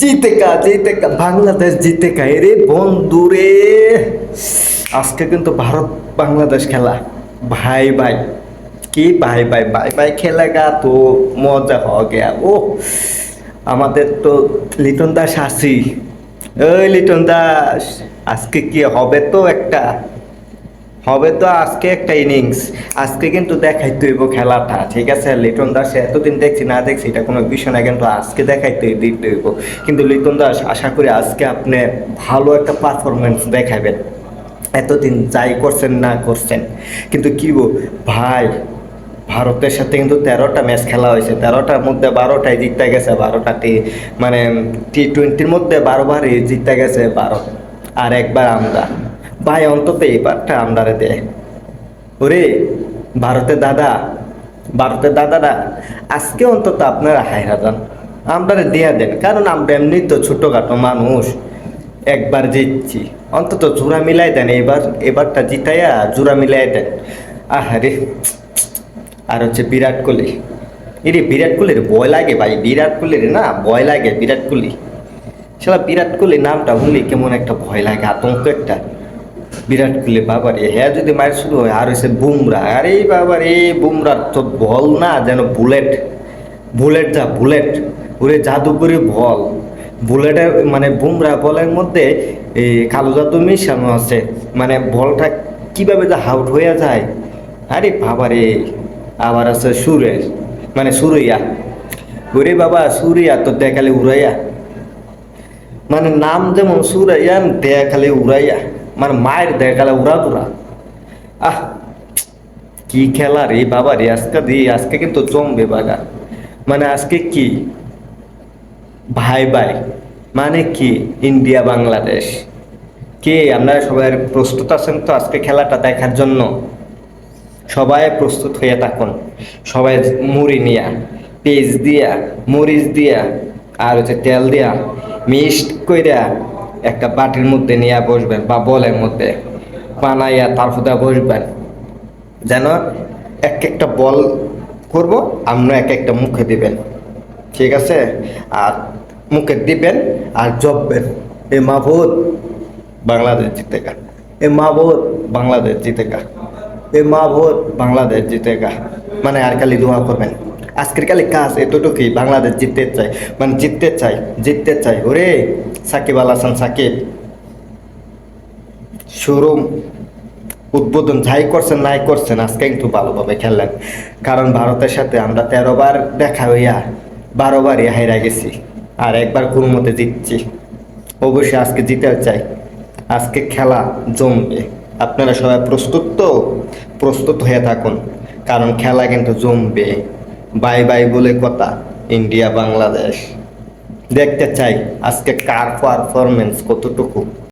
জিতেকা বাংলাদেশ জিতেকা রে বন্ধু রে। আজকে কিন্তু ভারত বাংলাদেশ খেলা, ভাই ভাই, কি ভাই ভাই ভাই ভাই খেলেগা তো মজা হয়ে গেয়া ও। আমাদের তো লিটন দাস আসি, ওই লিটন দাস, আজকে কি হবে তো একটা, হবে তো আজকে একটা ইনিংস। আজকে কিন্তু দেখাইতে হইব খেলাটা, ঠিক আছে? লিটন দাস এতদিন দেখছি না দেখছি এটা কোনো বিষয় না, কিন্তু আজকে দেখাইতে দিতে হইব। কিন্তু লিটন দাস, আশা করি আজকে আপনি ভালো একটা পারফরমেন্স দেখাবেন। এতদিন যাই করছেন না করছেন, কিন্তু কি গো ভাই, ভারতের সাথে কিন্তু 13টা ম্যাচ খেলা হয়েছে, 13টার মধ্যে 12টাই জিতে গেছে, 12টা মানে T20-র মধ্যে 12বারই জিতে গেছে ভারত, আর একবার আমরা। ভাই অন্তত এবারটা আমরারে দে ওরে, ভারতের দাদা, ভারতের দাদারা, আজকে অন্তত আপনারা হায়রা যান, আমরারে দেয়া দেন, কারণ আমরা এমনি তো ছোটখাটো মানুষ, একবার জিতছি, অন্তত জোড়া মিলাই দেন এবার, এবারটা জিতাইয়া জোড়া মিলাই দেন। আহারে, আর হচ্ছে বিরাট কোহলি, এরে বিরাট কোহলির ভয় লাগে ভাই, বিরাট কোহলির না ভয় লাগে, বিরাট কোহলি, সেটা বিরাট কোহলি নামটা শুনলে কেমন একটা ভয় লাগে, আতঙ্ক একটা। বিরাট কোহলি বাবারে, হ্যাঁ যদি মায়ের শুরু হয়, আর হচ্ছে বুমরা, আরে বাবারে, বুমরার তো বল না যেন বুলেট, বুলেট যা বুলেট, ওরে জাদুকরি বল, বুলেটের মানে বুমরা বলের মধ্যে এই কালো জাদু মিশানো আছে, মানে বলটা কিভাবে যে আউট হয়ে যায়। আরে বাবারে, আবার আছে সুরেশ, মানে সুরইয়া, ওরে বাবা সুরিয়া তো দেখালে উড়াইয়া, মানে নাম যেমন সুরাইয়া, দেখালে উড়াইয়া, মানে মায়ের দেখালে উড়া দুরা। আহ, কি খেলা রে বাবা রে, আজকে আজকে কিন্তু জমবে বাগা। মানে আজকে কি ভাই ভাই, মানে কি ইন্ডিয়া বাংলাদেশ, কে আপনারা সবাই প্রস্তুত আছেন তো আজকে খেলাটা দেখার জন্য? সবাই প্রস্তুত হয়ে থাকুন, সবাই মুড়ি নিয়া, পেঁয়াজ দিয়া, মরিচ দিয়া, আর হচ্ছে তেল দিয়া মিক্সড কইরা একটা বাটির মধ্যে নিয়ে বসবেন, বা বলের মধ্যে বানাইয়া তারপরে বসবেন, যেন এক একটা বল করব, আমরা এক একটা মুখে দিবেন, ঠিক আছে? আর মুখে দিবেন আর জপবেন, এ মাহবুদ বাংলাদেশ জিতেগা, এ মাহবুদ বাংলাদেশ জিতেগা, এ মাহবুদ বাংলাদেশ জিতেগা, মানে আর খালি দোয়া করবেন। আজকের খালি কাজ এতটুকুই, বাংলাদেশ জিততে চাই, মানে জিততে চাই, জিততে চাই। ওরে সাকিব আল হাসান সাকিব, শোরুম উদ্বোধন যাই করছেন নাই করছেন, আজকে কিন্তু ভালোভাবে খেললেন, কারণ ভারতের সাথে আমরা 13বার দেখা হইয়া 12বারই হাইরা গেছি, আর একবার কোনো মতে জিতছি। অবশ্যই আজকে জিতে চাই, আজকে খেলা জমবে। আপনারা সবাই প্রস্তুত তো? প্রস্তুত হয়ে থাকুন, কারণ খেলা কিন্তু জমবে। বাই বাই বলে কথা, ইন্ডিয়া বাংলাদেশ। দেখতে চাই আজকে কার পারফরমেন্স কতটুকু।